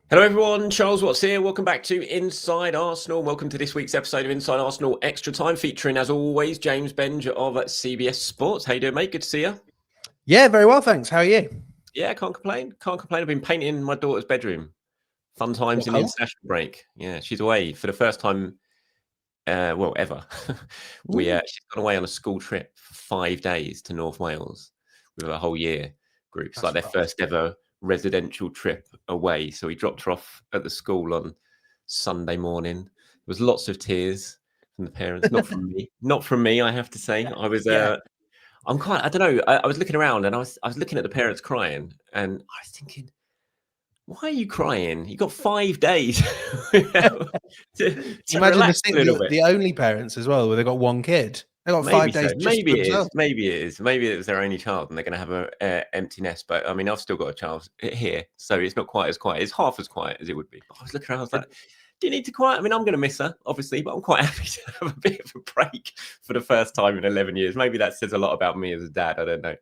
Hello everyone, Charles Watts here. Welcome back to Inside Arsenal. Welcome to this week's episode of Inside Arsenal Extra Time, featuring, as always, James Benge of CBS Sports. How you doing, mate? Good to see you. Yeah, very well, thanks. How are you? Yeah, can't complain. Can't complain. I've been painting my daughter's bedroom. Fun times What in the colour? international break. Yeah, she's away for the first time, ever. She's gone away on a school trip for 5 days to North Wales with a whole year group. It's like That's their rough. first ever residential trip away. So we dropped her off at the school on Sunday morning. There was lots of tears from the parents, not from me. Not from me, I have to say. I was Yeah. I don't know. I was looking around and I was looking at the parents crying, and I was thinking, why are you crying? You got 5 days to Imagine relax a little bit. the only parents as well, where they've got one kid. They got Maybe 5 so. days just Maybe for it is. themselves. Maybe it is. Maybe it was their only child, and they're going to have a empty nest. But I mean, I've still got a child here, so it's not quite as quiet. It's half as quiet as it would be. But I was looking around. I was like, "Do you need to quiet?" I mean, I'm going to miss her, obviously, but I'm quite happy to have a bit of a break for the first time in 11 years. Maybe that says a lot about me as a dad. I don't know.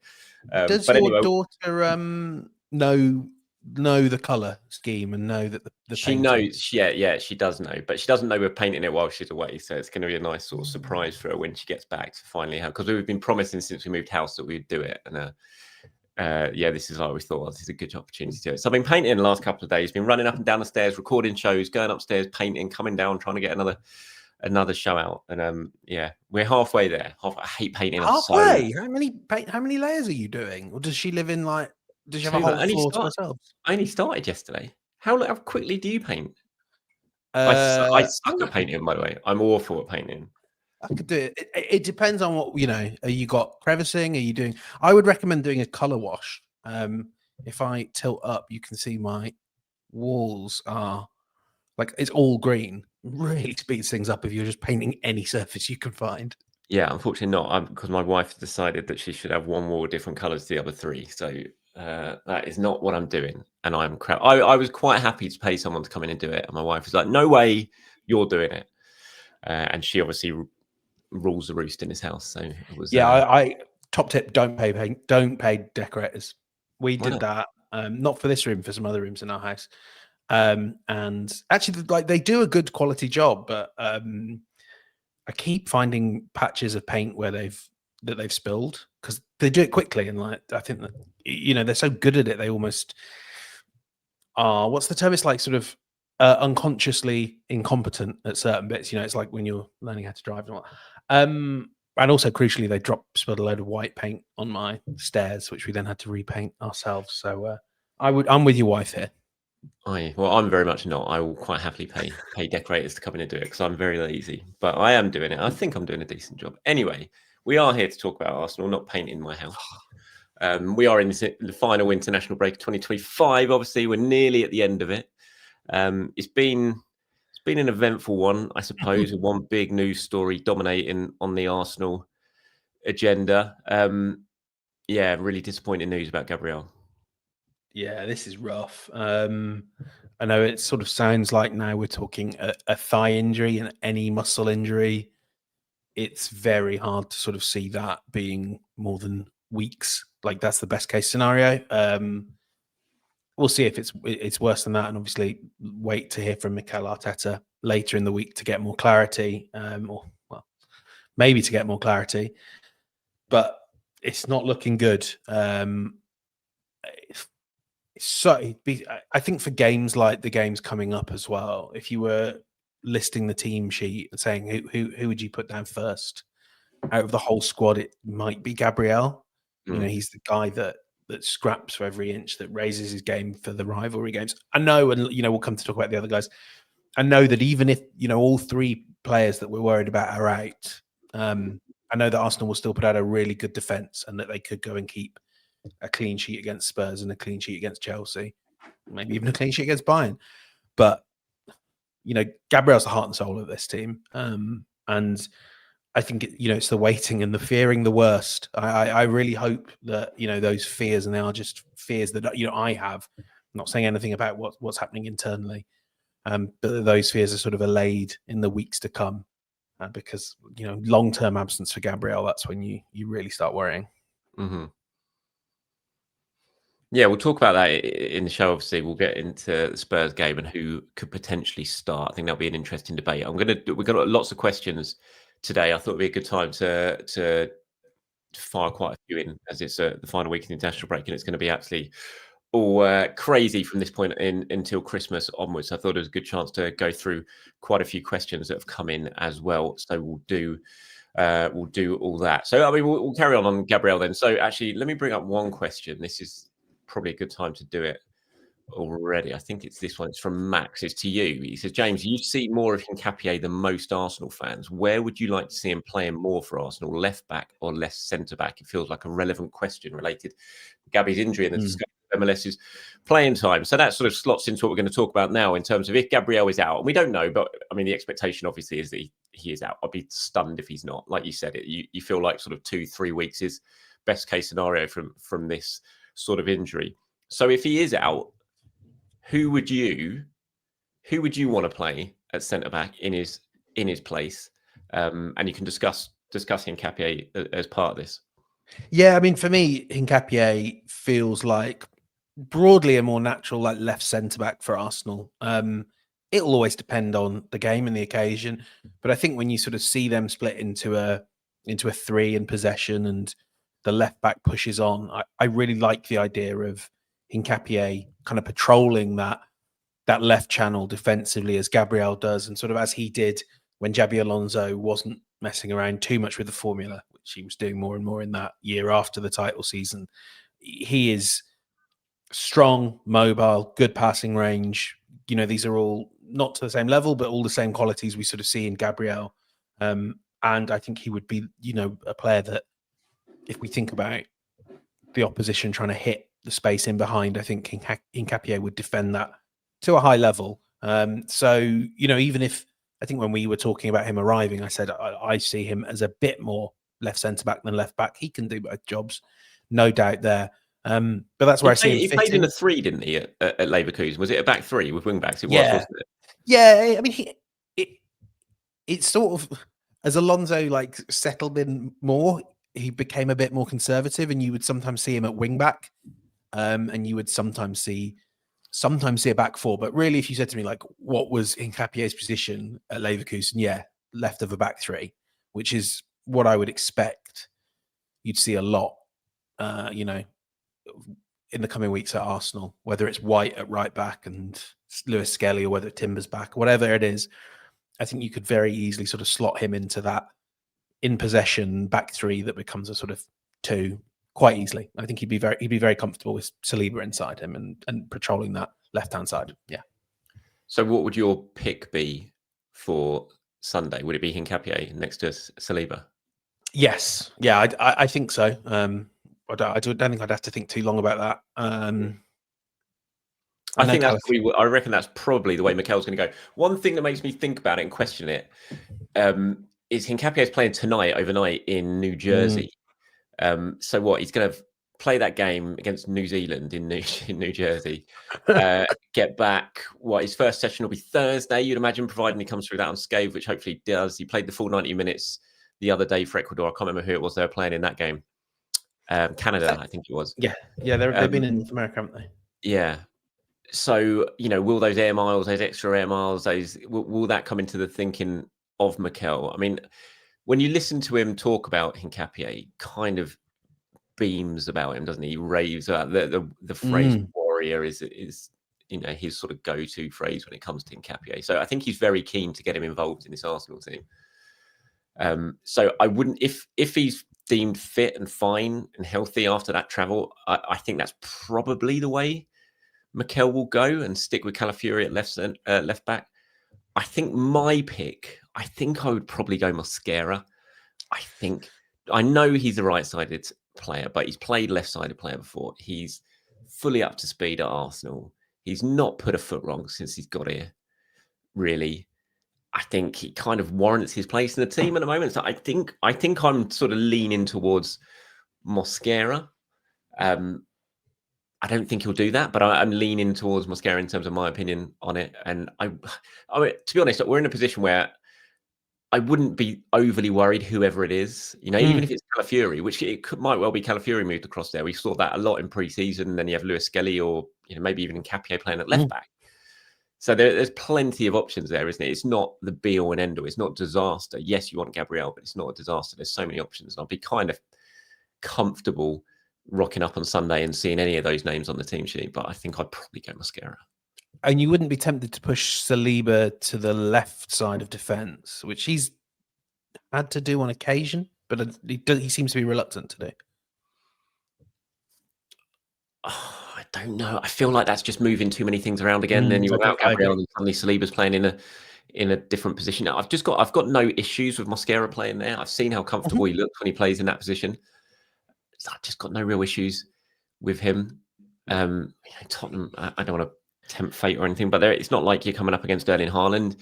Does But your anyway, daughter know the colour scheme and know that the she painting? knows. Yeah, she does know, but she doesn't know we're painting it while she's away. So it's going to be a nice sort of surprise for her when she gets back to finally have. Because we've been promising since we moved house that we'd do it, and this is like we thought, this is a good opportunity to do it. So I've been painting the last couple of days, been running up and down the stairs, recording shows, going upstairs, painting, coming down, trying to get another show out. And we're halfway there. I hate painting. Halfway. How many layers are you doing? Or does she live in does she have a whole floor to herself? I only started yesterday. How quickly do you paint? I I suck at reckon painting, by the way. I'm awful at painting. I could do it. It depends on what Are you got crevicing? Are you doing? I would recommend doing a color wash. If I tilt up, you can see my walls are it's all green. Really speeds things up if you're just painting any surface you can find. Yeah, unfortunately not. Because my wife decided that she should have one wall different colours to the other three. So that is not what I'm doing, and I'm crap. I was quite happy to pay someone to come in and do it, and my wife was like, "No way, you're doing it." And she obviously rules the roost in this house. So it was. Yeah, I top tip: don't pay decorators. We Why did not? that, not for this room, for some other rooms in our house. And actually, they do a good quality job, but I keep finding patches of paint where they've spilled because they do it quickly, and I think that they're so good at it, they almost are. What's the term? It's like sort of unconsciously incompetent at certain bits. It's like when you're learning how to drive and all that. And also, crucially, they spilled a load of white paint on my stairs, which we then had to repaint ourselves. So I'm with your wife here. I'm very much not. I will quite happily pay decorators to come in and do it because I'm very lazy. But I am doing it. I think I'm doing a decent job. Anyway, we are here to talk about Arsenal, not painting my house. We are in the final international break of 2025. Obviously, we're nearly at the end of it. It's been an eventful one, I suppose, with one big news story dominating on the Arsenal agenda. Really disappointing news about Gabriel. Yeah, this is rough. I know it sort of sounds like now we're talking a thigh injury and any muscle injury. It's very hard to sort of see that being more than weeks. Like that's the best case scenario. We'll see if it's worse than that, and obviously wait to hear from Mikel Arteta later in the week to get more clarity, or well, maybe to get more clarity. But it's not looking good. I think for games like the games coming up as well, if you were listing the team sheet and saying who would you put down first out of the whole squad, it might be Gabriel. He's the guy that scraps for every inch, that raises his game for the rivalry games. I know, and we'll come to talk about the other guys. I know that even if all three players that we're worried about are out, I know that Arsenal will still put out a really good defense and that they could go and keep a clean sheet against Spurs and a clean sheet against Chelsea, maybe even a clean sheet against Bayern. But Gabriel's the heart and soul of this team, and I think it's the waiting and the fearing the worst. I really hope that those fears, and they are just fears that I have. I'm not saying anything about what's happening internally, but those fears are sort of allayed in the weeks to come, because long-term absence for Gabriel, that's when you really start worrying. Mm-hmm. Yeah, we'll talk about that in the show. Obviously, we'll get into the Spurs game and who could potentially start. I think that'll be an interesting debate. We've got lots of questions today. I thought it'd be a good time to fire quite a few in, as it's the final week of the international break, and it's going to be absolutely all crazy from this point in until Christmas onwards. I thought it was a good chance to go through quite a few questions that have come in as well. So we'll do all that. So I mean, we'll carry on Gabriel then. So actually, let me bring up one question. This is probably a good time to do it already. I think it's this one. It's from Max. It's to you. He says, James, you see more of Hincapié than most Arsenal fans. Where would you like to see him playing more for Arsenal, left back or less centre back? It feels like a relevant question related to Gabby's injury and the discussion of MLS's playing time. So that sort of slots into what we're going to talk about now in terms of if Gabriel is out. And we don't know, but I mean, the expectation obviously is that he is out. I'd be stunned if he's not. Like you said, you feel like sort of 2-3 weeks is best case scenario from this sort of injury. So if he is out, who would you want to play at centre back in his place? And you can discuss Hincapié as part of this. Yeah, I mean, for me, Hincapié feels like broadly a more natural, like left centre back for Arsenal. It'll always depend on the game and the occasion, but I think when you sort of see them split into a three in possession and the left back pushes on, I really like the idea of Hincapié kind of patrolling that left channel defensively as Gabriel does, and sort of as he did when Xabi Alonso wasn't messing around too much with the formula, which he was doing more and more in that year after the title season. He is strong, mobile, good passing range. You know, these are all not to the same level, but all the same qualities we sort of see in Gabriel. And I think he would be, you know, a player that if we think about the opposition trying to hit the space in behind, I think Hincapié would defend that to a high level. So, you know, even if I think when we were talking about him arriving, I said I see him as a bit more left centre back than left back. He can do both jobs, no doubt there. But that's where I see him. He played in a 3, didn't he, at Leverkusen? Was it a back 3 with wing backs? It was, wasn't it? Yeah. I mean, it's sort of as Alonso like settled in more, he became a bit more conservative, and you would sometimes see him at wing back, and you would sometimes see a back 4. But really, if you said to me like, what was Hincapié's position at Leverkusen? Yeah, left of a back 3, which is what I would expect you'd see a lot, you know, in the coming weeks at Arsenal, whether it's White at right back and Lewis Skelly, or whether Timber's back, whatever it is. I think you could very easily sort of slot him into that in possession back 3 that becomes a sort of 2 quite easily. I think he'd be very comfortable with Saliba inside him and patrolling that left-hand side. Yeah. So what would your pick be for Sunday? Would it be Hincapié next to Saliba? Yes. Yeah, I think so. I don't think I'd have to think too long about that. I reckon that's probably the way Mikel's going to go. One thing that makes me think about it and question it is Hincapié's playing tonight, overnight in New Jersey. So what? He's going to play that game against New Zealand in New Jersey. Get back. What, his first session will be Thursday, you'd imagine, providing he comes through that unscathed, which hopefully he does. He played the full 90 minutes the other day for Ecuador. I can't remember who it was they were playing in that game. Canada, I think it was. Yeah, they've been in North America, haven't they? Yeah. So, you know, will those air miles, those extra air miles, will that come into the thinking of Mikel? I mean, when you listen to him talk about Hincapié, kind of beams about him, doesn't he? He raves about the phrase warrior is you know, his sort of go-to phrase when it comes to Hincapié. So I think he's very keen to get him involved in this Arsenal team. So I wouldn't, if he's deemed fit and fine and healthy after that travel, I think that's probably the way Mikel will go and stick with Calafiori at left back. I think my pick, I would probably go Mosquera. I know he's a right-sided player, but he's played left-sided player before. He's fully up to speed at Arsenal. He's not put a foot wrong since he's got here, really. I think he kind of warrants his place in the team at the moment. So I think I'm sort of leaning towards Mosquera. I don't think he'll do that, but I'm leaning towards Mosquera in terms of my opinion on it. And I mean, to be honest, we're in a position where I wouldn't be overly worried whoever it is. Even if it's Calafiori, which might well be Calafiori moved across there. We saw that a lot in pre-season. And then you have Lewis Skelly or maybe even Capio playing at left back. So there's plenty of options there, isn't it? It's not the be all and end all. It's not disaster. Yes, you want Gabriel, but it's not a disaster. There's so many options. And I'll be kind of comfortable rocking up on Sunday and seeing any of those names on the team sheet. But I think I'd probably go Mosquera. And you wouldn't be tempted to push Saliba to the left side of defence, which he's had to do on occasion, but he seems to be reluctant to do. Oh, I don't know. I feel like that's just moving too many things around again. Then you're without Gabriel, and suddenly Saliba's playing in a different position. Now, I've got no issues with Mosquera playing there. I've seen how comfortable he looks when he plays in that position. So I've just got no real issues with him. Tottenham, I don't want to tempt fate or anything, but it's not like you're coming up against Erling Haaland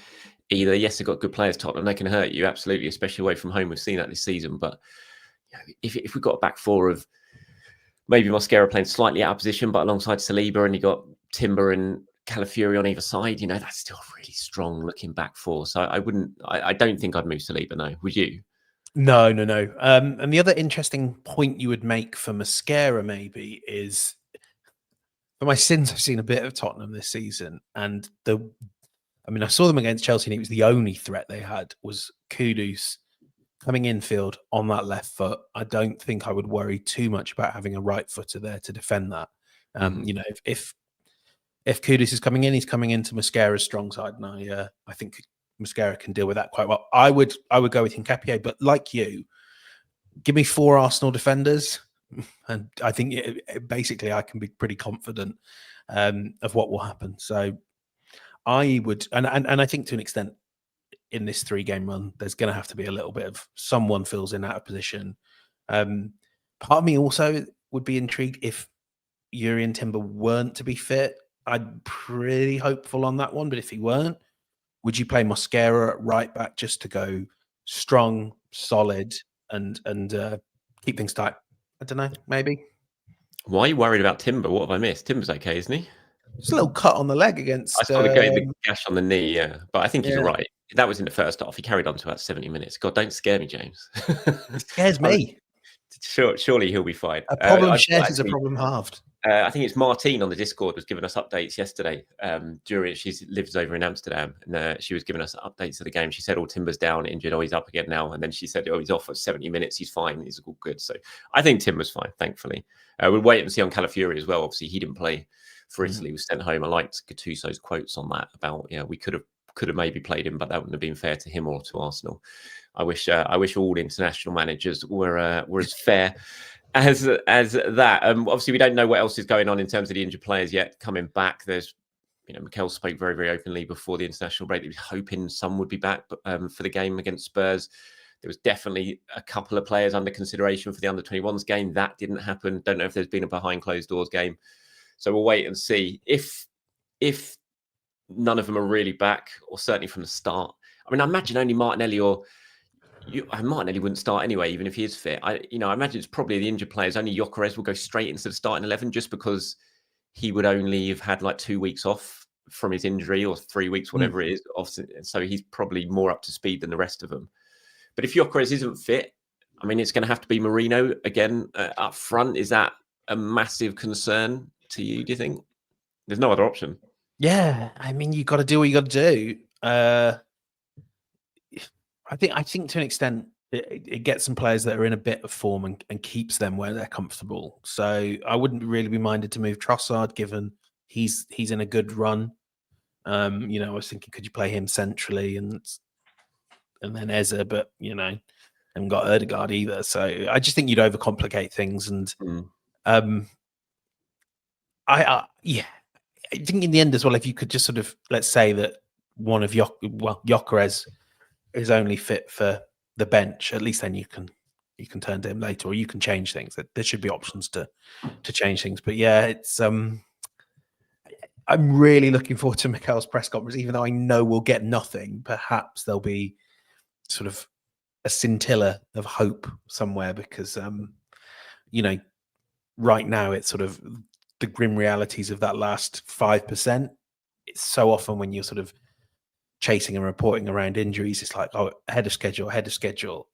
either. Yes, they've got good players, Tottenham. They can hurt you, absolutely, especially away from home. We've seen that this season. But if we've got a back four of maybe Mosquera playing slightly out of position, but alongside Saliba, and you got Timber and Calafiori on either side, that's still a really strong looking back four. So I don't think I'd move Saliba, no. Would you? No. And the other interesting point you would make for Mosquera maybe is, for my sins, I've seen a bit of Tottenham this season, and I saw them against Chelsea, and it was the only threat they had was Kudus coming infield on that left foot. I don't think I would worry too much about having a right footer there to defend that. If Kudus is coming in, he's coming into Mosquera's strong side, and I think Mosquera can deal with that quite well. I would go with Hincapié, but like you, give me 4 Arsenal defenders, and I think basically I can be pretty confident of what will happen. So I would, and I think to an extent in this 3-game run, there's going to have to be a little bit of someone fills in out of position. Part of me also would be intrigued if Yuri and Timber weren't to be fit. I'm pretty hopeful on that one, but if he weren't, would you play Mosquera at right back just to go strong, solid, and keep things tight? I don't know, maybe. Why are you worried about Timber? What have I missed? Timber's okay, isn't he? Just a little cut on the leg against. I saw the gash on the knee, yeah. But I think he's all right. That was in the first half. He carried on to about 70 minutes. God, don't scare me, James. It scares me. Surely he'll be fine. A problem shared is a problem halved. I think it's Martine on the Discord was giving us updates yesterday. She lives over in Amsterdam, and she was giving us updates of the game. She said, Timber's down, injured. He's up again now. And then she said, he's off for 70 minutes. He's fine. He's all good. So I think Timber's fine, thankfully. We'll wait and see on Calafiori as well. Obviously, he didn't play for Italy. He was sent home. I liked Gattuso's quotes on that about, we could have maybe played him, but that wouldn't have been fair to him or to Arsenal. I wish all international managers were as fair as that. Obviously, we don't know what else is going on in terms of the injured players yet coming back. There's, Mikel spoke very, very openly before the international break. He was hoping some would be back for the game against Spurs. There was definitely a couple of players under consideration for the under-21s game. That didn't happen. Don't know if there's been a behind closed doors game. So we'll wait and see. If none of them are really back, or certainly from the start. I imagine only Martinelli Martinelli wouldn't start anyway, even if he is fit. I imagine it's probably the injured players. Only Gyökeres will go straight into the starting 11 just because he would only have had like 2 weeks off from his injury, or 3 weeks, whatever it is. So he's probably more up to speed than the rest of them. But if Gyökeres isn't fit, it's going to have to be Merino again up front. Is that a massive concern to you, do you think? There's no other option. Yeah, you got to do what you got to do. I think to an extent it gets some players that are in a bit of form and keeps them where they're comfortable. So I wouldn't really be minded to move Trossard, given he's in a good run. I was thinking, could you play him centrally and then Eze, but haven't got Ødegaard either. So I just think you'd overcomplicate things, and I think in the end as well, if you could just sort of, let's say that one of Gyökeres is only fit for the bench, at least then you can turn to him later, or you can change things. There should be options to change things. But yeah, it's I'm really looking forward to Mikel's press conference, even though I know we'll get nothing. Perhaps there'll be sort of a scintilla of hope somewhere, because right now it's sort of the grim realities of that last 5%. It's so often when you're sort of chasing and reporting around injuries. It's like, oh, ahead of schedule,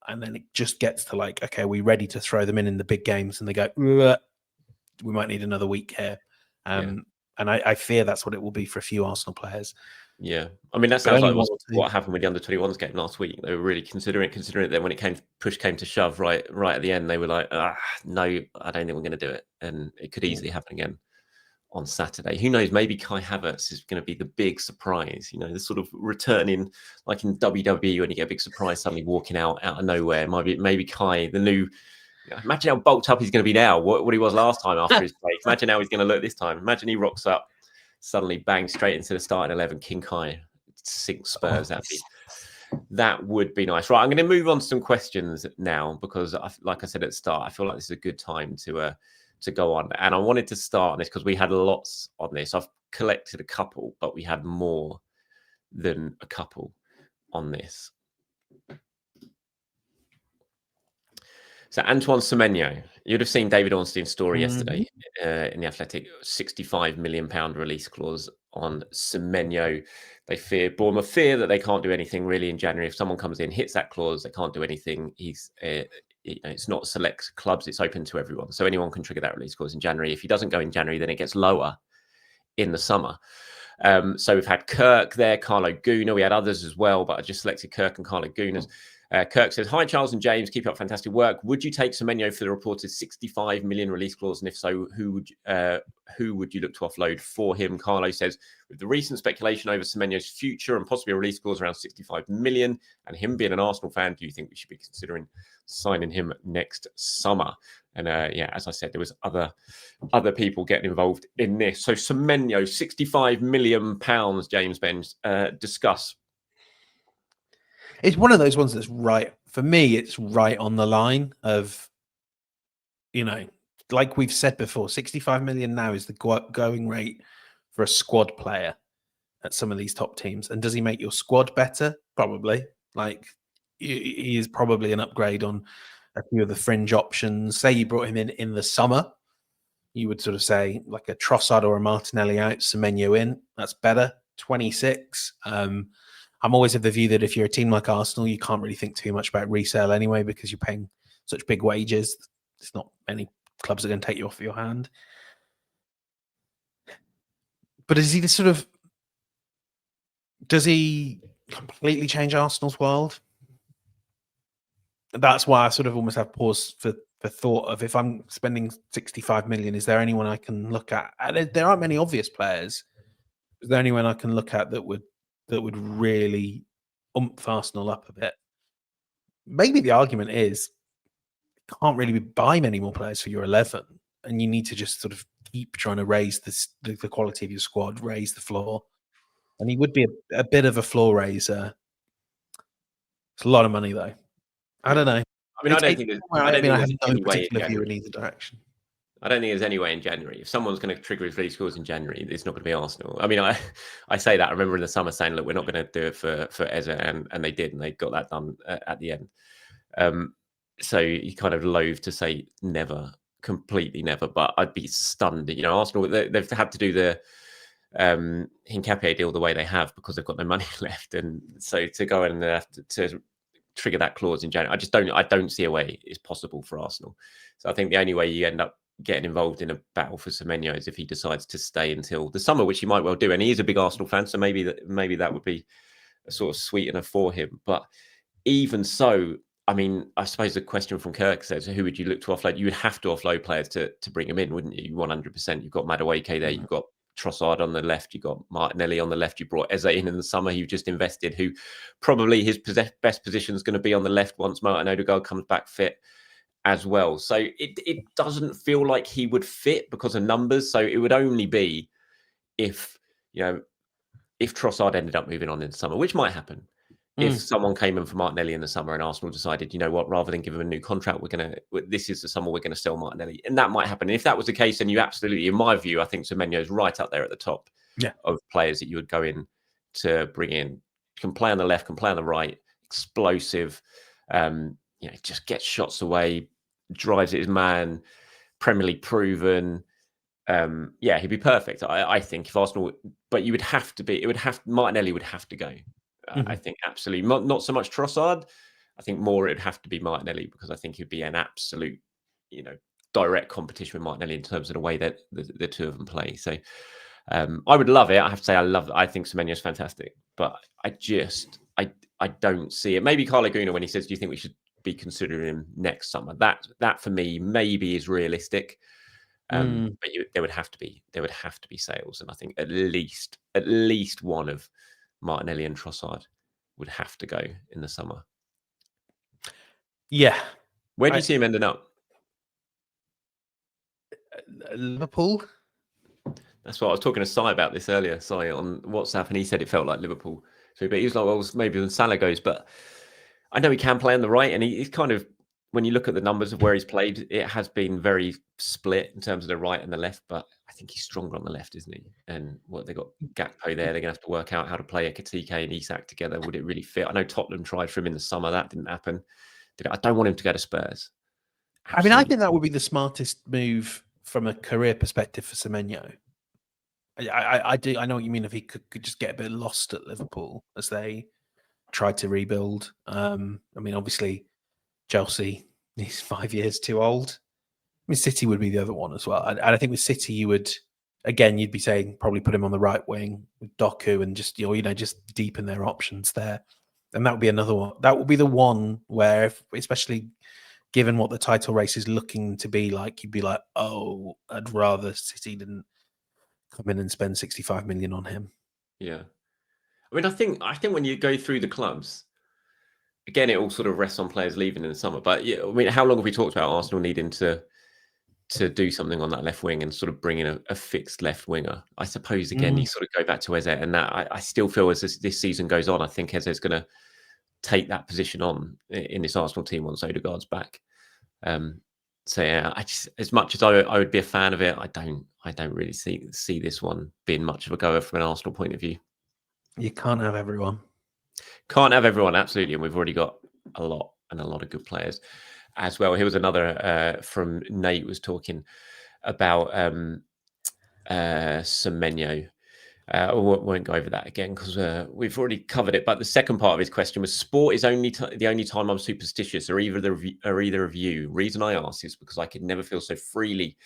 and then it just gets to like, okay, are we ready to throw them in the big games? And they go, we might need another week here. And I fear that's what it will be for a few Arsenal players. Yeah, I mean that sounds like what happened with the under-21s game last week. They were really considering it. Then when push came to shove, right at the end, they were like, no, I don't think we're going to do it, and it could easily happen again on Saturday. Who knows? Maybe Kai Havertz is going to be the big surprise. You know, the sort of returning, like in WWE when you get a big surprise suddenly walking out of nowhere. Maybe Kai, the new. Imagine how bulked up he's going to be now. What he was last time after his break. Imagine how he's going to look this time. Imagine he rocks up, suddenly bang straight into the starting 11. King Kai sinks Spurs. That would be nice. Right, I'm going to move on to some questions now because, like I said at the start, I feel like this is a good time to go on. And I wanted to start on this because we had lots on this. I've collected a couple, but we had more than a couple on this. So Antoine Semenyo, you'd have seen David Ornstein's story yesterday in The Athletic. £65 million release clause on Semenyo. Bournemouth fear that they can't do anything really in January. If someone comes in, hits that clause, they can't do anything. It's not select clubs, it's open to everyone. So anyone can trigger that release clause in January. If he doesn't go in January, then it gets lower in the summer. So we've had Kirk there, Carlo Guna. We had others as well, but I just selected Kirk and Carlo Gunas. Kirk says, hi, Charles and James. Keep up fantastic work. Would you take Semenyo for the reported 65 million release clause? And if so, who would you look to offload for him? Carlo says, with the recent speculation over Semenyo's future and possibly a release clause around 65 million, and him being an Arsenal fan, do you think we should be considering signing him next summer? And as I said, there was other people getting involved in this. So Semenyo, £65 million, James Benge, discuss. It's one of those ones that's right for me. It's right on the line of, like we've said before, 65 million now is the going rate for a squad player at some of these top teams. And does he make your squad better? Probably. Like he is probably an upgrade on a few of the fringe options. Say you brought him in the summer, you would sort of say like a Trossard or a Martinelli out, Semenyo in. That's better. 26. I'm always of the view that if you're a team like Arsenal, you can't really think too much about resale anyway because you're paying such big wages. There's not many clubs that are going to take you off your hand. But does he completely change Arsenal's world? That's why I sort of almost have pause for thought of, if I'm spending 65 million, is there anyone I can look at? There aren't many obvious players. Is there anyone I can look at that would really oomph Arsenal up a bit? Maybe the argument is you can't really buy many more players for your 11, and you need to just sort of keep trying to raise the quality of your squad, raise the floor. And he would be a bit of a floor raiser. It's a lot of money, though. I don't know. I mean, I have no particular view in either direction. I don't think there's any way in January. If someone's going to trigger his release clause in January, it's not going to be Arsenal. I mean, I say that. I remember in the summer saying, look, we're not going to do it for Eze, and they did, and they got that done at the end. So you kind of loathe to say never, completely never, but I'd be stunned. Arsenal, they've had to do the Hincapié deal the way they have because they've got no money left. And so to go in and have to trigger that clause in January, I don't see a way it's possible for Arsenal. So I think the only way you end up getting involved in a battle for Semenyo is if he decides to stay until the summer, which he might well do. And he is a big Arsenal fan, so maybe that would be a sort of sweetener for him. But even so, I mean, I suppose the question from Kirk says, who would you look to offload? You would have to offload players to bring him in, wouldn't you? 100%. You've got Madueke there, you've got Trossard on the left, you've got Martinelli on the left, you brought Eze in the summer, you just invested, who probably his best position is going to be on the left once Martin Odegaard comes back fit as well. So it doesn't feel like he would fit because of numbers. So it would only be if Trossard ended up moving on in the summer, which might happen. If someone came in for Martinelli in the summer and Arsenal decided, you know what, rather than give him a new contract, this is the summer we're going to sell Martinelli. And that might happen. And if that was the case, then you absolutely, in my view, I think Semenyo is right up there at the top of players that you would go in to bring in. Can play on the left, can play on the right, explosive, just gets shots away, drives it as man, Premier League proven. He'd be perfect. I think if Arsenal, but Martinelli would have to go. I think absolutely not so much Trossard. I think more it'd have to be Martinelli, because I think he'd be an absolute, direct competition with Martinelli in terms of the way that the two of them play. So I would love it. I have to say I think Semenyo's fantastic, but I don't see it. Maybe Carlo Guna, when he says, "Do you think we should be considering him next summer?" That for me maybe is realistic. But there would have to be sales, and I think at least one of Martinelli and Trossard would have to go in the summer. Yeah. Where do you see him ending up? Liverpool. That's what I was talking to Sai about this earlier. Sai on WhatsApp, and he said it felt like Liverpool. So, but he was like, "Well, maybe when Salah goes," but I know he can play on the right, and he's kind of, when you look at the numbers of where he's played, it has been very split in terms of the right and the left. But I think he's stronger on the left, isn't he? And what they got Gakpo there, they're gonna have to work out how to play Ekitike and Isak together. Would it really fit? I know Tottenham tried for him in the summer, that didn't happen. I don't want him to go to Spurs. Absolutely. I mean, I think that would be the smartest move from a career perspective for Semenyo. I do. I know what you mean. If he could just get a bit lost at Liverpool as they tried to rebuild. I mean, obviously, Chelsea, he's 5 years too old. I mean, City would be the other one as well. And I think with City, you'd be saying probably put him on the right wing with Doku and just just deepen their options there. And that would be another one. That would be the one where, especially given what the title race is looking to be like, you'd be like, oh, I'd rather City didn't come in and spend 65 million on him. Yeah. I mean, I think when you go through the clubs, again, it all sort of rests on players leaving in the summer. But yeah, I mean, how long have we talked about Arsenal needing to do something on that left wing and sort of bring in a fixed left winger? I suppose, again, you sort of go back to Eze, and that I still feel as this season goes on, I think Eze is going to take that position on in this Arsenal team once Odegaard's back. So yeah, as much as I would be a fan of it, I don't really see this one being much of a goer from an Arsenal point of view. You can't have everyone. Can't have everyone, absolutely, and we've already got a lot of good players as well. Here was another from Nate, was talking about Semenyo. I won't go over that again because we've already covered it. But the second part of his question was: sport is the only time I'm superstitious, or either of you. Reason I ask is because I could never feel so freely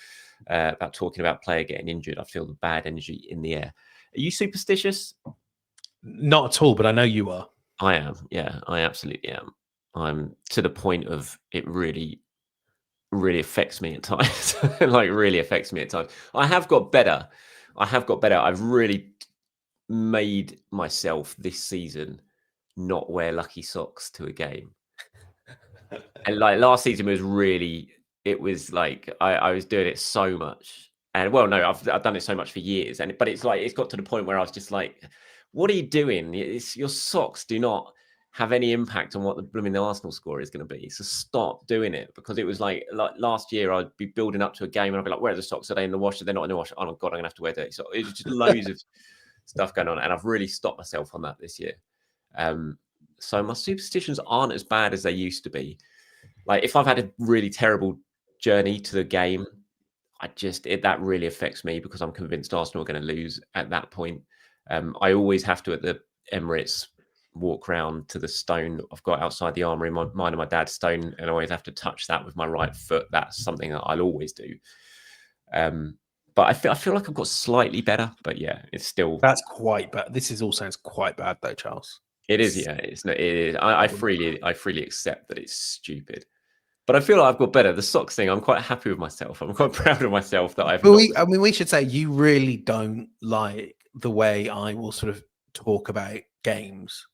about talking about a player getting injured. I feel the bad energy in the air. Are you superstitious? Not at all, but I know you are. I am. Yeah, I absolutely am. I'm to the point of it really affects me at times. Like, really affects me at times. I have got better. I've really made myself this season not wear lucky socks to a game. And like last season it was like I was doing it so much. And well, no, I've done it so much for years. But it's like, it's got to the point where I was just like, what are you doing? Your socks do not have any impact on what the blooming Arsenal score is going to be. So stop doing it, because it was like last year I'd be building up to a game and I'd be like, where are the socks? Are they in the wash? Are they not in the wash? Oh my God, I'm going to have to wear dirty socks. It was just loads of stuff going on. And I've really stopped myself on that this year. So my superstitions aren't as bad as they used to be. Like, if I've had a really terrible journey to the game, that really affects me, because I'm convinced Arsenal are going to lose at that point. I always have to, at the Emirates, walk round to the stone I've got outside the armoury, mine and my dad's stone, and I always have to touch that with my right foot. That's something that I'll always do. But I feel like I've got slightly better, but yeah, it's still. That's quite bad. This all sounds quite bad, though, Charles. It is, yeah. It is. I freely accept that it's stupid. But I feel like I've got better. The socks thing, I'm quite happy with myself. I'm quite proud of myself that I've. We should say you really don't like the way I will sort of talk about games,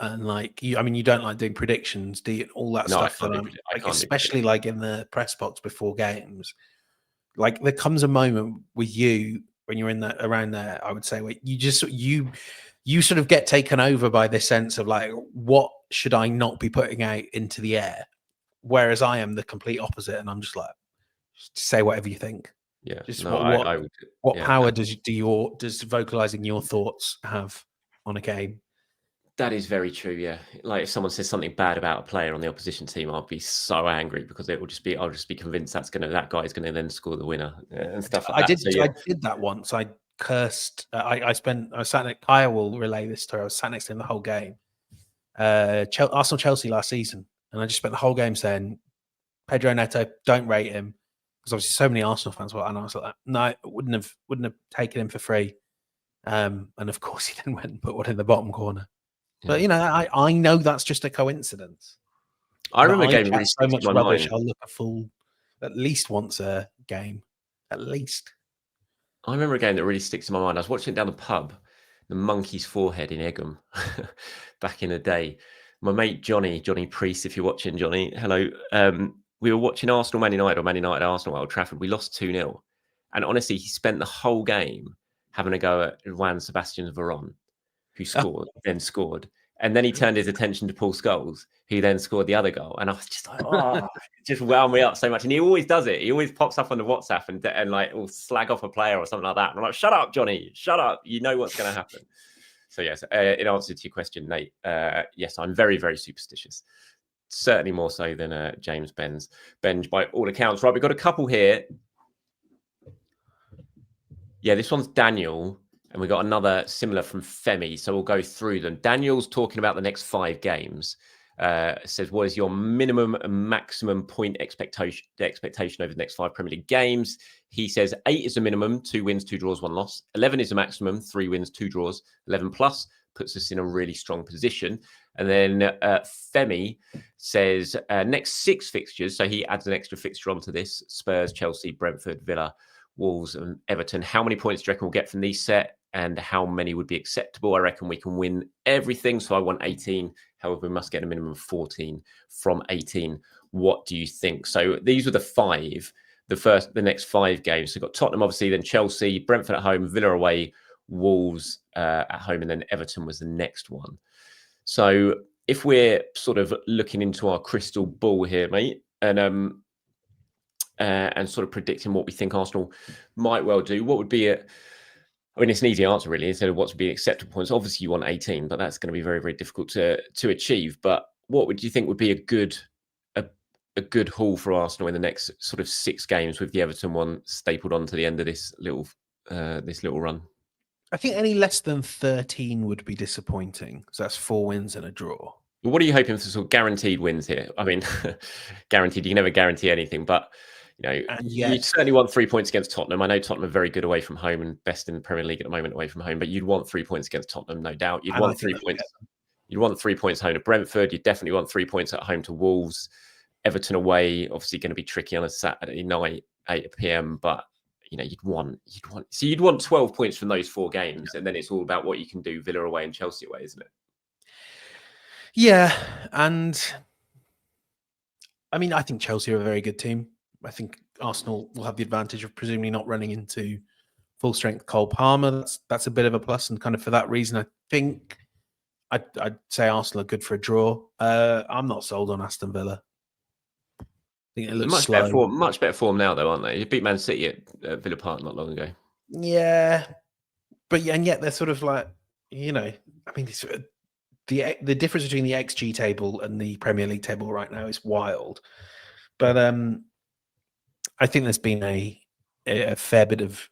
and like you. I mean, you don't like doing predictions, do you? All that stuff. Especially like in the press box before games. Like, there comes a moment with you when you're around there. I would say, where you sort of get taken over by this sense of like, what should I not be putting out into the air? Whereas I am the complete opposite, and I'm just like, say whatever you think. Yeah. Just no, what power does vocalizing your thoughts have on a game? That is very true. Yeah. Like, if someone says something bad about a player on the opposition team, I'll be so angry, because I'll just be convinced that guy's going to then score the winner and stuff like that. I did that once. I cursed. I was sat next. Kyle will relay this story. I was sat next to him the whole game, Arsenal-Chelsea last season, and I just spent the whole game saying, Pedro Neto, don't rate him, because obviously so many Arsenal fans were, and I was like, no, I wouldn't have taken him for free. And of course, he then went and put one in the bottom corner. But I know that's just a coincidence. I remember a game really so much in my rubbish. mind. I'll look a fool at least once a game, at least. I remember a game that really sticks in my mind. I was watching it down the pub, the Monkey's Forehead in Egham, back in the day. My mate Johnny Priest, if you're watching, Johnny, hello. We were watching Arsenal Man United or Man United Arsenal at Old Trafford. We lost 2-0. And honestly, he spent the whole game having a go at Juan Sebastian Veron, who then scored. And then he turned his attention to Paul Scholes, who then scored the other goal. And I was just like, oh, it just wound me up so much. And he always does it. He always pops up on the WhatsApp and like will slag off a player or something like that. And I'm like, shut up, Johnny, shut up. You know what's going to happen. So yes, in answer to your question, Nate, yes, I'm very, very superstitious. Certainly more so than James Benge by all accounts. Right, we've got a couple here. Yeah, this one's Daniel. And we got another similar from Femi. So we'll go through them. Daniel's talking about the next 5 games. Says, what is your minimum and maximum point expectation over the next 5 Premier League games? He says 8 is the minimum, 2 wins, 2 draws, 1 loss. 11 is the maximum, 3 wins, 2 draws. 11 plus puts us in a really strong position. And then Femi says next 6 fixtures. So he adds an extra fixture onto this: Spurs, Chelsea, Brentford, Villa, Wolves and Everton. How many points do you reckon we'll get from these set? And how many would be acceptable? I reckon we can win everything. So I want 18. However, we must get a minimum of 14 from 18. What do you think? So these were the 5, the next 5 games. So we've got Tottenham, obviously, then Chelsea, Brentford at home, Villa away, Wolves at home, and then Everton was the next one. So if we're sort of looking into our crystal ball here, mate, and sort of predicting what we think Arsenal might well do, what would be I mean, it's an easy answer, really, instead of what's being acceptable points. Obviously, you want 18, but that's going to be very, very difficult to achieve. But what would you think would be a good haul for Arsenal in the next sort of 6 games, with the Everton one stapled on to the end of this little run? I think any less than 13 would be disappointing. So that's 4 wins and a draw. But what are you hoping for sort of guaranteed wins here? I mean, guaranteed, you can never guarantee anything, but you certainly want 3 points against Tottenham. I know Tottenham are very good away from home and best in the Premier League at the moment away from home, but you'd want 3 points against Tottenham, no doubt. You'd want 3 points. You'd want 3 points home to Brentford. You definitely want 3 points at home to Wolves. Everton away, obviously going to be tricky on a Saturday night, 8 p.m. But you'd want 12 points from those 4 games, and then it's all about what you can do Villa away and Chelsea away, isn't it? Yeah, and I mean, I think Chelsea are a very good team. I think Arsenal will have the advantage of presumably not running into full strength Cole Palmer. That's a bit of a plus, and kind of for that reason, I think I'd say Arsenal are good for a draw. I'm not sold on Aston Villa. I think it looks much better form now, though, aren't they? You beat Man City at Villa Park not long ago. Yeah, but and yet they're sort of like, I mean, the difference between the XG table and the Premier League table right now is wild. But I think there's been a fair bit of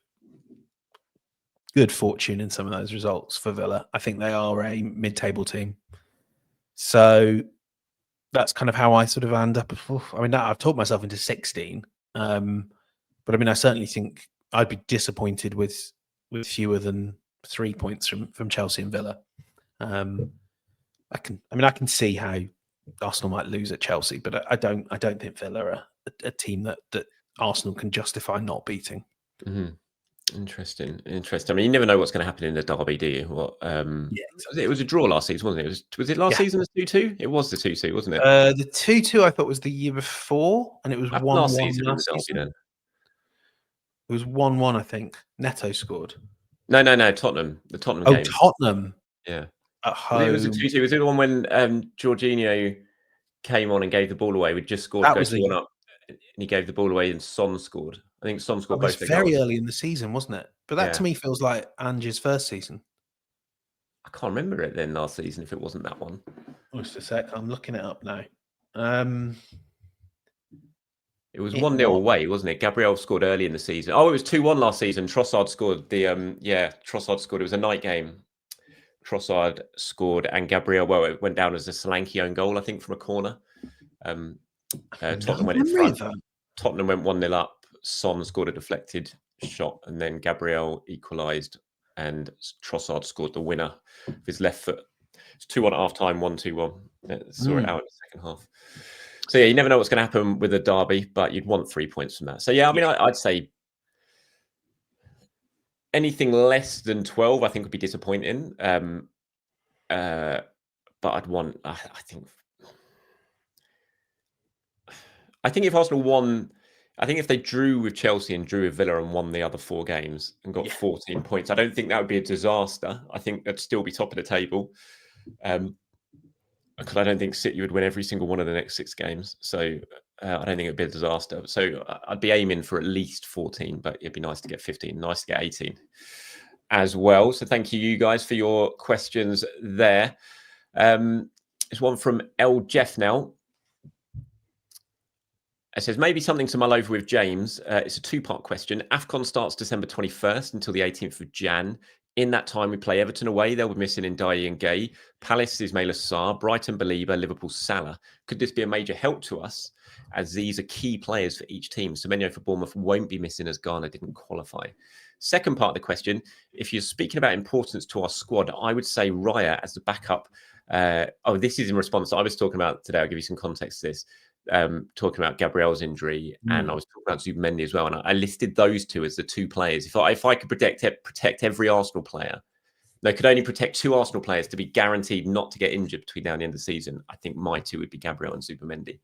good fortune in some of those results for Villa. I think they are a mid-table team. So that's kind of how I sort of end up. I mean, I've talked myself into 16. But I mean, I certainly think I'd be disappointed with fewer than 3 points from Chelsea and Villa. I can see how Arsenal might lose at Chelsea, but I don't think Villa are a team that Arsenal can justify not beating. Mm-hmm. Interesting. I mean, you never know what's going to happen in the derby, do you? Exactly. It was a draw last season, wasn't it? Was it last season? The 2-2. It was the 2-2, wasn't it? The 2-2 I thought was the year before, and it was 1-1 last season. Then. It was 1-1, I think. Neto scored. No. Tottenham. The Tottenham game. Tottenham. Yeah. At home. It was a 2-2. Was it the one when Jorginho came on and gave the ball away? We just scored. That was 1 up, and he gave the ball away, and Son scored. I think Son scored both. It was very early in the season, wasn't it? But that to me feels like Ange's first season. I can't remember it then last season if it wasn't that one. Just a sec. I'm looking it up now. It was 1-0 away, wasn't it? Gabriel scored early in the season. Oh, it was 2-1 last season. Trossard scored. Trossard scored. It was a night game. Trossard scored, and Gabriel, well, it went down as a Solanke own goal, I think, from a corner. Tottenham went in front. Tottenham went 1-0 up. Son scored a deflected shot, and then Gabriel equalised, and Trossard scored the winner with his left foot. It's 2-1 at half time, 1-2-1. Saw it out in the second half. So yeah, you never know what's going to happen with a derby, but you'd want 3 points from that. So yeah, I mean, I'd say anything less than 12, I think, would be disappointing. But I'd want, I think if Arsenal won, I think if they drew with Chelsea and drew with Villa and won the other 4 games and got 14 points, I don't think that would be a disaster. I think they'd still be top of the table. Because I don't think City would win every single one of the next 6 games. So I don't think it'd be a disaster. So I'd be aiming for at least 14, but it'd be nice to get 15, nice to get 18 as well. So thank you guys for your questions there. There's one from L. Jeff now. It says, maybe something to mull over with James. It's a 2-part question. AFCON starts December 21st until the 18th of Jan. In that time, we play Everton away. They'll be missing Ndiaye and Gay. Palace is Ismaila Sarr, Brighton Belieber, Liverpool Salah. Could this be a major help to us, as these are key players for each team? Semenyo for Bournemouth won't be missing as Ghana didn't qualify. Second part of the question, if you're speaking about importance to our squad, I would say Raya as the backup. This is in response to I was talking about today. I'll give you some context to this. Talking about Gabriel's injury, and I was talking about Zubimendi as well, and I listed those 2 as the 2 players. If I could protect every Arsenal player, they could only protect 2 Arsenal players to be guaranteed not to get injured between now and the end of the season. I think my 2 would be Gabriel and Zubimendi.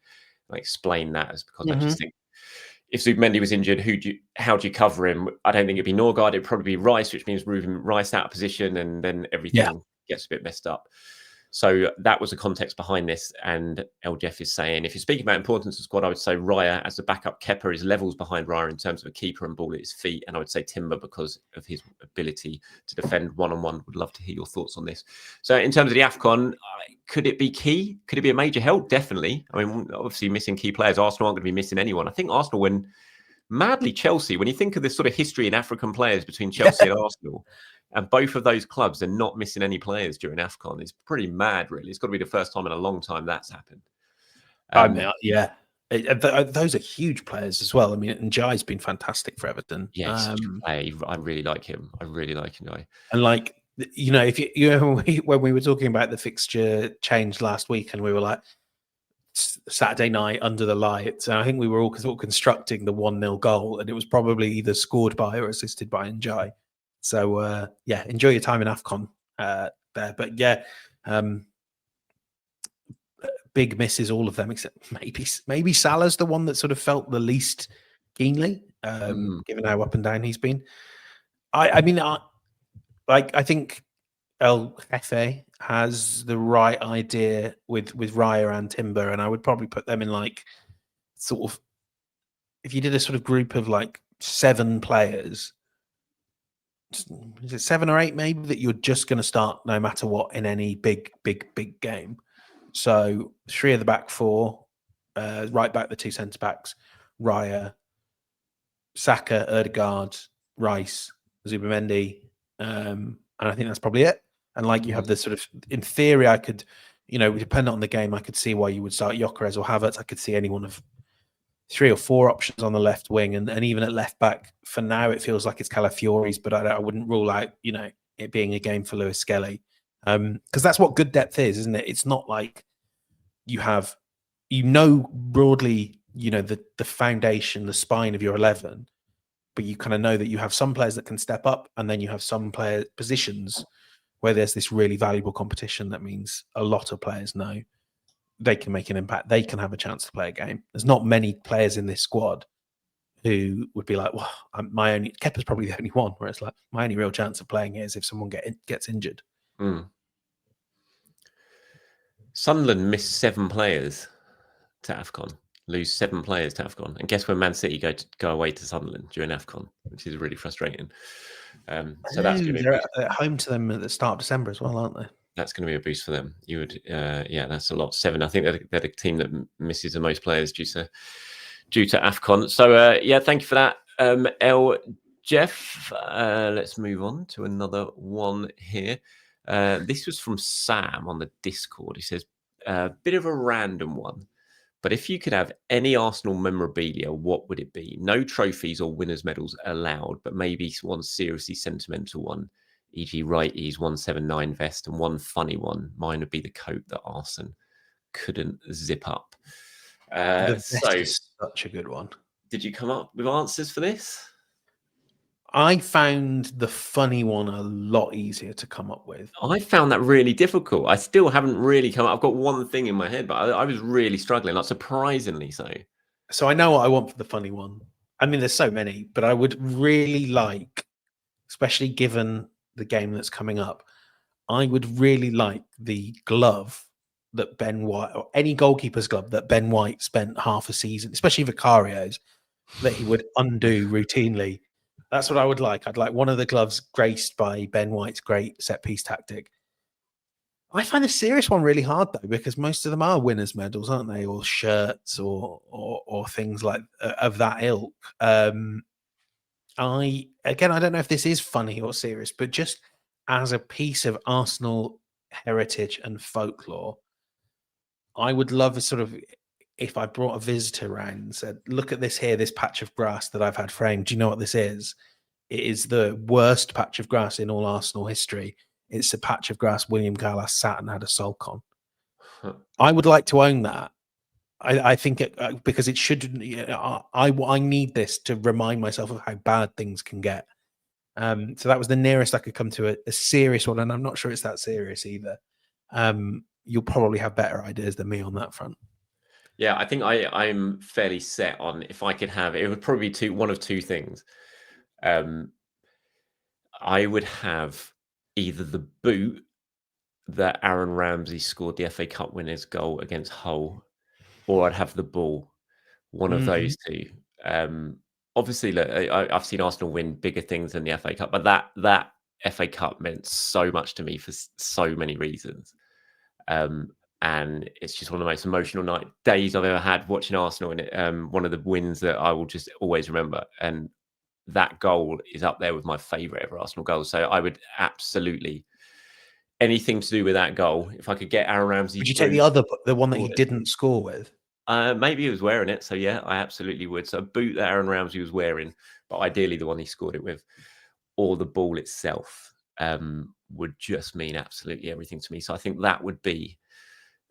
I explain that as because I just think if Zubimendi was injured, how do you cover him? I don't think it'd be Norgard. It'd probably be Rice, which means moving Rice out of position, and then everything gets a bit messed up. So that was the context behind this. And El Jeff is saying, if you're speaking about importance of squad, I would say Raya as the backup. Kepa is levels behind Raya in terms of a keeper and ball at his feet. And I would say Timber because of his ability to defend one-on-one. Would love to hear your thoughts on this. So in terms of the AFCON, could it be key? Could it be a major help? Definitely. I mean, obviously missing key players. Arsenal aren't going to be missing anyone. I think Arsenal win madly Chelsea. When you think of this sort of history in African players between Chelsea and Arsenal, and both of those clubs are not missing any players during AFCON. It's pretty mad, really. It's got to be the first time in a long time that's happened. Those are huge players as well. I mean, Njai's been fantastic for Everton. Yeah, I really like him. I really like Njai. And like, you know, if when we were talking about the fixture change last week, and we were like, Saturday night under the lights, and I think we were all sort of constructing the 1-0 goal, and it was probably either scored by or assisted by Njai. So enjoy your time in AFCON there. But big misses, all of them, except maybe Salah's the one that sort of felt the least keenly, given how up and down he's been. I think El Jefe has the right idea with Raya and Timber, and I would probably put them in like sort of, if you did a sort of group of like 7 players, is it 7 or 8 maybe, that you're just going to start no matter what in any big game. So 3 of the back 4, right back the 2 centre backs, Raya, Saka, Ødegaard, Rice, Zubimendi, and I think that's probably it. And like you have this sort of, in theory, I could, depending on the game, I could see why you would start Gyökeres or Havertz. I could see any one of 3 or 4 options on the left wing, and even at left back for now, it feels like it's Calafiori's, but I wouldn't rule out, it being a game for Lewis Skelly, because that's what good depth is, isn't it? It's not like you have, broadly, the foundation, the spine of your 11, but you kind of know that you have some players that can step up, and then you have some player positions where there's this really valuable competition. That means a lot of players know they can make an impact. They can have a chance to play a game. There's not many players in this squad who would be like, well, Kepa's probably the only one where it's like, my only real chance of playing here is if someone gets injured. Sunderland missed 7 players to AFCON, lose 7 players to AFCON. And guess when Man City go away to Sunderland during AFCON, which is really frustrating. So that's going to be they're at home to them at the start of December as well, aren't they? That's going to be a boost for them. You would, that's a lot. 7. I think they're the team that misses the most players due to AFCON. So thank you for that, L. Jeff. Let's move on to another one here. This was from Sam on the Discord. He says, bit of a random one, but if you could have any Arsenal memorabilia, what would it be? No trophies or winners' medals allowed, but maybe one seriously sentimental one, e.g. Righty's 179 vest, and one funny one. Mine would be the coat that Arsene couldn't zip up. The vest So, is such a good one. Did you come up with answers for this? I found the funny one a lot easier to come up with. I found that really difficult. I still haven't really come up. I've got one thing in my head, but I was really struggling, like surprisingly so. So I know what I want for the funny one. I mean, there's so many, but I would really like, especially given the game that's coming up, I would really like the glove that Ben White, or any goalkeeper's glove that Ben White spent half a season, especially Vicario's, that he would undo routinely. That's what I would like. I'd like one of the gloves graced by Ben White's great set piece tactic. I find the serious one really hard though, because most of them are winners' medals, aren't they, or shirts, or things like of that ilk. I don't know if this is funny or serious, but just as a piece of Arsenal heritage and folklore, I would love a sort of, if I brought a visitor around and said, "Look at this here, this patch of grass that I've had framed. Do you know what this is? It is the worst patch of grass in all Arsenal history. It's a patch of grass William Gallas sat and had a sulk on." I would like to own that. I think because it should. I need this to remind myself of how bad things can get. So that was the nearest I could come to a serious one, and I'm not sure it's that serious either. You'll probably have better ideas than me on that front. Yeah, I think I'm fairly set on, if I could have it, would probably be one of two things. I would have either the boot that Aaron Ramsey scored the FA Cup winners goal against Hull, or I'd have the ball. One of those two. Obviously, look, I've seen Arsenal win bigger things than the FA Cup, but that FA Cup meant so much to me for so many reasons. And it's just one of the most emotional days I've ever had watching Arsenal, and one of the wins that I will just always remember. And that goal is up there with my favourite ever Arsenal goal. So I would absolutely, anything to do with that goal, if I could get Aaron Ramsey. Would you take the one that he didn't score with? Maybe he was wearing it. So yeah, I absolutely would. So a boot that Aaron Ramsey was wearing, but ideally the one he scored it with, or the ball itself, would just mean absolutely everything to me. So I think that would be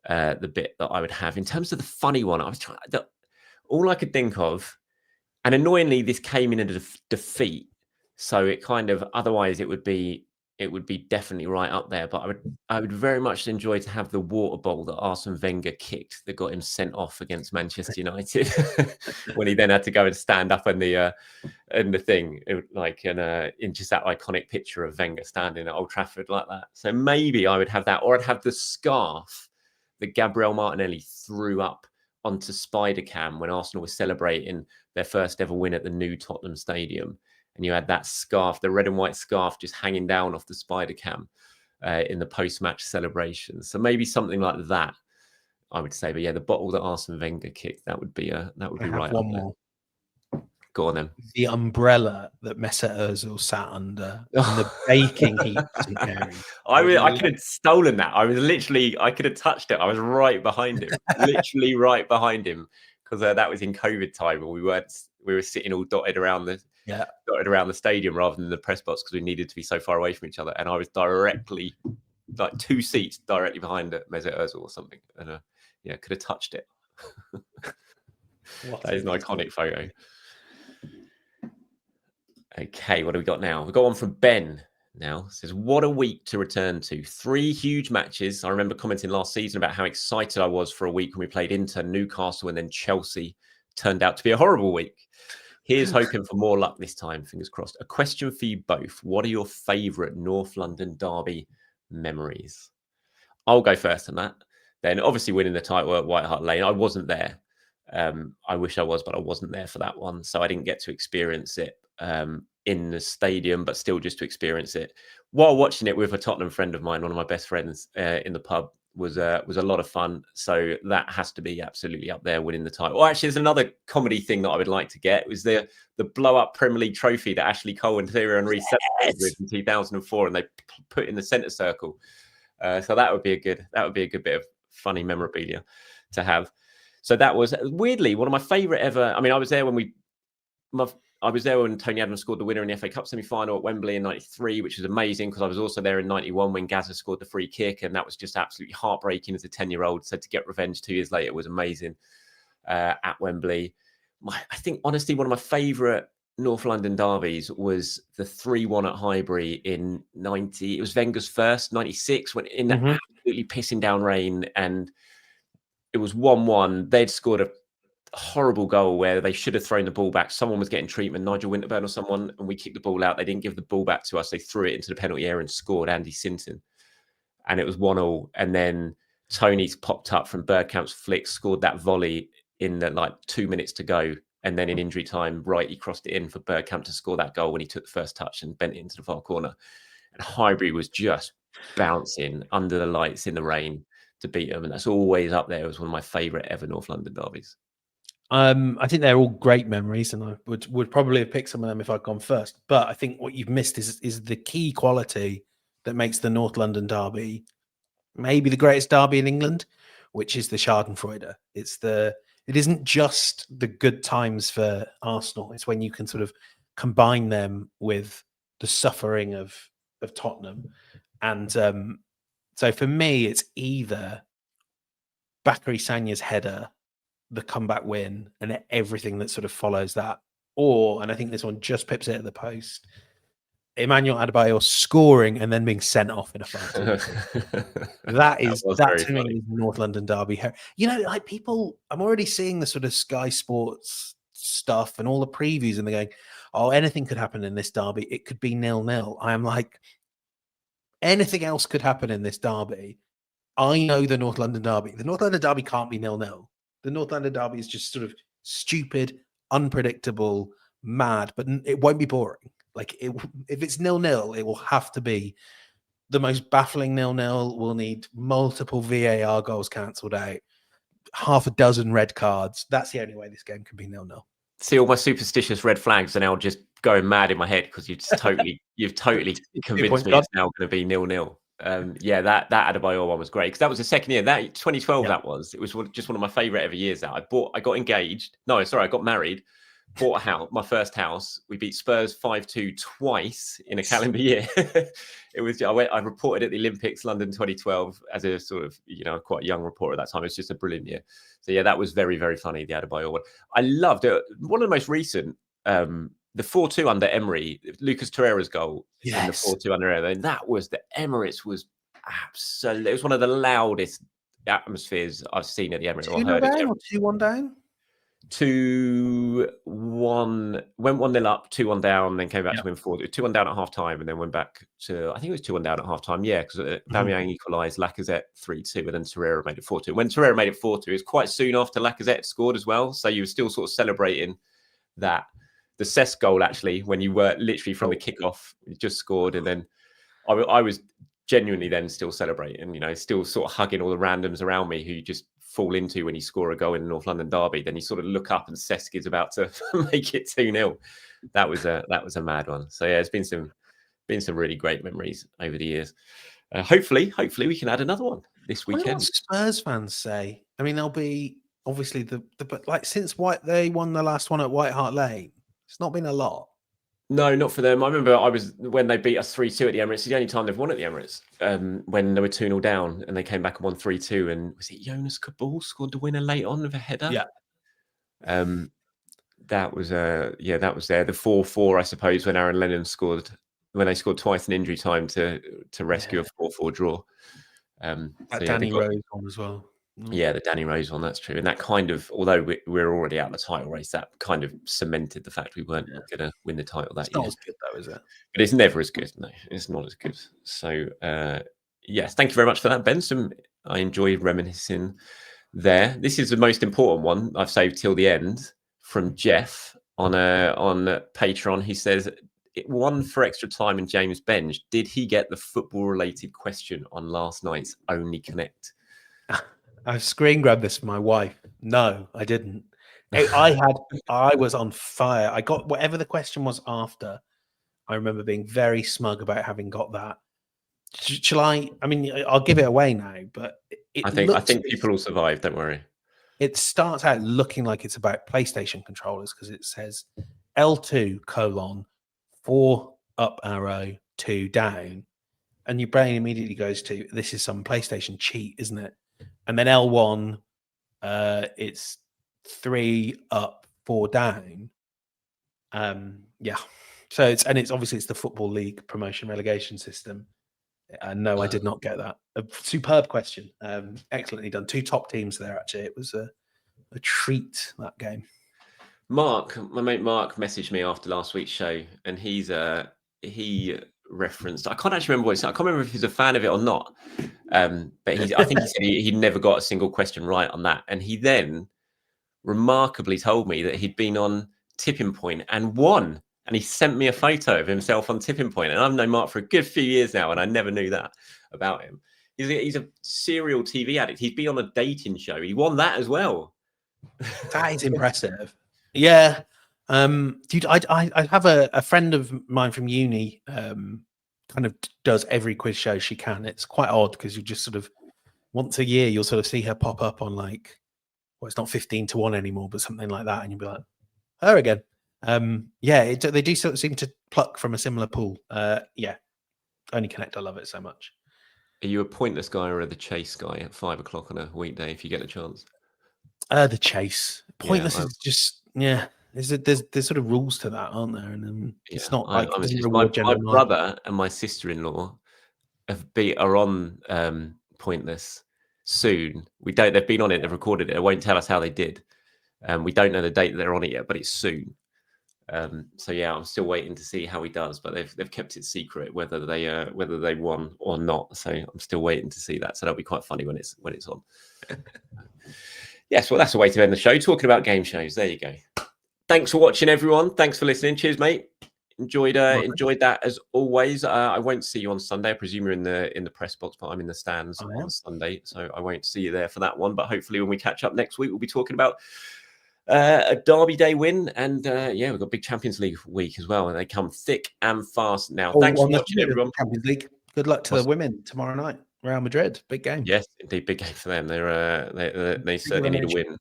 the bit that I would have. In terms of the funny one, I was trying. All I could think of, and annoyingly, this came in a defeat. So it kind of, otherwise it would be definitely right up there. But I would very much enjoy to have the water bowl that Arsene Wenger kicked that got him sent off against Manchester United when he then had to go and stand up in the thing, in just that iconic picture of Wenger standing at Old Trafford like that. So maybe I would have that, or I'd have the scarf that Gabriel Martinelli threw up onto Spider Cam when Arsenal was celebrating their first ever win at the new Tottenham Stadium. And you had that scarf, the red and white scarf, just hanging down off the Spider Cam in the post-match celebration. So maybe something like that, I would say. But yeah, the bottle that Arsene Wenger kicked, that would be right up there. Go on then. The umbrella that Mesut Ozil sat under in the baking heat. I could have stolen that. I could have touched it. I was right behind him, literally right behind him, because that was in COVID time, and we were sitting all dotted around the stadium rather than the press box because we needed to be so far away from each other. And I was directly, like 2 seats directly behind Mesut Ozil or something, and could have touched it. That is an iconic photo. Okay, what do we got now? We've got one from Ben now. It says, what a week to return to. 3 huge matches. I remember commenting last season about how excited I was for a week when we played Inter, Newcastle, and then Chelsea. Turned out to be a horrible week. Here's hoping for more luck this time, fingers crossed. A question for you both. What are your favourite North London derby memories? I'll go first on that. Then obviously winning the title at White Hart Lane. I wasn't there. I wish I was, but I wasn't there for that one. So I didn't get to experience it in the stadium, but still just to experience it while watching it with a Tottenham friend of mine, one of my best friends in the pub was a lot of fun. So that has to be absolutely up there, winning the title. Or actually, there's another comedy thing that I would like to get was the blow up Premier League trophy that Ashley Cole and Thierry Henry celebrated with in 2004, and they put in the centre circle. So that would be a good bit of funny memorabilia to have. So that was weirdly one of my favourite ever. I mean, I was there when Tony Adams scored the winner in the FA Cup semi-final at Wembley in '93, which was amazing because I was also there in '91 when Gazza scored the free kick, and that was just absolutely heartbreaking as a 10-year-old. So to get revenge 2 years later was amazing at Wembley. I think, honestly, one of my favourite North London derbies was the 3-1 at Highbury in '90. It was Wenger's first, '96, when in that absolutely pissing down rain, and it was 1-1. They'd scored a horrible goal where they should have thrown the ball back. Someone was getting treatment, Nigel Winterburn or someone, and we kicked the ball out. They didn't give the ball back to us. They threw it into the penalty area and scored, Andy Sinton. And it was 1-1. And then Tony's popped up from Bergkamp's flick, scored that volley in the 2 minutes to go. And then in injury time, he crossed it in for Bergkamp to score that goal when he took the first touch and bent it into the far corner. And Highbury was just bouncing under the lights in the rain to beat them. And that's always up there as one of my favourite ever North London derbies. I think they're all great memories, and I would probably have picked some of them if I'd gone first. But I think what you've missed is the key quality that makes the North London derby maybe the greatest derby in England, which is the Schadenfreude. It isn't just the good times for Arsenal. It's when you can sort of combine them with the suffering of Tottenham. And so for me, it's either Bakary Sagna's header, the comeback win, and everything that sort of follows that, or, and I think this one just pips it at the post, Emmanuel Adebayor scoring and then being sent off in a foul. that to me is North London derby. People, I'm already seeing the sort of Sky Sports stuff and all the previews, and they're going, oh, anything could happen in this derby. It could be 0-0. I am like, anything else could happen in this derby. I know the North London derby. The North London derby can't be 0-0. The North London derby is just sort of stupid, unpredictable, mad, but it won't be boring. If it's 0-0, it will have to be the most baffling 0-0. We'll need multiple VAR goals cancelled out, half a dozen red cards. That's the only way this game can be 0-0. See, all my superstitious red flags are now just going mad in my head because you've totally convinced me it's now going to be 0-0. That Adebayor one was great because that was the second year. That 2012, That was. It was just one of my favourite ever years. That I got engaged. No, sorry, I got married. Bought a house, my first house. We beat Spurs 5-2 twice in a calendar year. It was. I reported at the Olympics London 2012 as a sort of quite a young reporter at that time. It was just a brilliant year. So that was very, very funny. The Adebayor one. I loved it. One of the most recent. The 4-2 under Emery, Lucas Torreira's goal in the 4-2 under Emery. That was the Emirates was absolutely. It was one of the loudest atmospheres I've seen at the Emirates. 2-1 down or 2-1 down? 2-1. Went 1-0 up, 2-1 down, then came back to win 4-2. 2-1 down at half time, and then went back to, I think it was 2-1 down at half time. Yeah, because Aubameyang equalised, Lacazette 3-2, and then Torreira made it 4-2. When Torreira made it 4-2, it was quite soon after Lacazette scored as well. So you were still sort of celebrating that. The Cesc goal, actually, when you were literally from the kickoff, you just scored, and then I was genuinely then still celebrating, still sort of hugging all the randoms around me who you just fall into when you score a goal in the North London derby. Then you sort of look up and Cesc is about to make it 2-0. That was a mad one. So it's been some really great memories over the years. Hopefully we can add another one this weekend. What Spurs fans say? I mean, they'll be obviously but since they won the last one at White Hart Lane. It's not been a lot. No, not for them. I remember when they beat us 3-2 at the Emirates. It's the only time they've won at the Emirates. When they were 2-0 down and they came back and won 3-2. And was it Jonas Kabul scored the winner late on with a header? Yeah. That was there. The 4-4, I suppose, when Aaron Lennon scored, when they scored twice in injury time to rescue a 4-4 draw. Danny Rose one as well. Yeah, the Danny Rose one, that's true. And that kind of, although we're already out of the title race, that kind of cemented the fact we weren't going to win the title that year. It's not as good though, is it? But it's never as good. No, it's not as good. So, yes, thank you very much for that, Ben. I enjoyed reminiscing there. This is the most important one I've saved till the end from Jeff on Patreon. He says, one for extra time in James Benge. Did he get the football-related question on last night's Only Connect? I've screen grabbed this for my wife. No, I didn't. I was on fire. I got whatever the question was after. I remember being very smug about having got that. Shall I? I mean, I'll give it away now, but I think people will survive. Don't worry. It starts out looking like it's about PlayStation controllers because it says L2 : 4 up arrow 2 down, and your brain immediately goes to this is some PlayStation cheat, isn't it? And then L1, it's 3 up 4 down. Yeah. So it's obviously it's the Football League promotion relegation system. No, I did not get that. A superb question. Excellently done. 2 top teams there, actually. It was a treat, that game. Mark, my mate Mark, messaged me after last week's show, and he referenced. I can't actually remember what he said. I can't remember if he's a fan of it or not. But I think he said he never got a single question right on that, and he then remarkably told me that he'd been on Tipping Point and won. And he sent me a photo of himself on Tipping Point. And I've known Mark for a good few years now, and I never knew that about him. He's a serial TV addict. He's been on a dating show. He won that as well. That is impressive. Yeah. Dude, I have a friend of mine from uni kind of does every quiz show she can. It's quite odd because you just sort of once a year you'll sort of see her pop up on like, well, it's not 15 to 1 anymore, but something like that. And you'll be like, her again. Yeah, they do sort of seem to pluck from a similar pool. Yeah, Only Connect. I love it so much. Are you a pointless guy or the chase guy at 5 o'clock on a weekday if you get a chance? The chase. Pointless is just there's sort of rules to that, aren't there? And it's not like my brother and my sister-in-law are on Pointless soon. They've been on it, they've recorded it. They won't tell us how they did. We don't know the date that they're on it yet, but it's soon. So yeah, I'm still waiting to see how he does, but they've kept it secret whether they won or not. So I'm still waiting to see that. So that'll be quite funny when it's on. Yes, well, that's a way to end the show, talking about game shows. There you go. Thanks for watching, everyone. Thanks for listening. Cheers, mate. Enjoyed that as always. I won't see you on Sunday. I presume you're in the press box, but I'm in the stands on Sunday, so I won't see you there for that one. But hopefully, when we catch up next week, we'll be talking about a Derby Day win, and we've got big Champions League week as well, and they come thick and fast now. Thanks for watching, everyone. Champions League. Good luck to the women tomorrow night. Real Madrid, big game. Yes, indeed, big game for them. They certainly need a win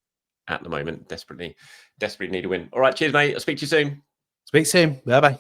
at the moment. Desperately need a win. All right, cheers, mate. I'll speak to you soon. Speak soon. Bye bye.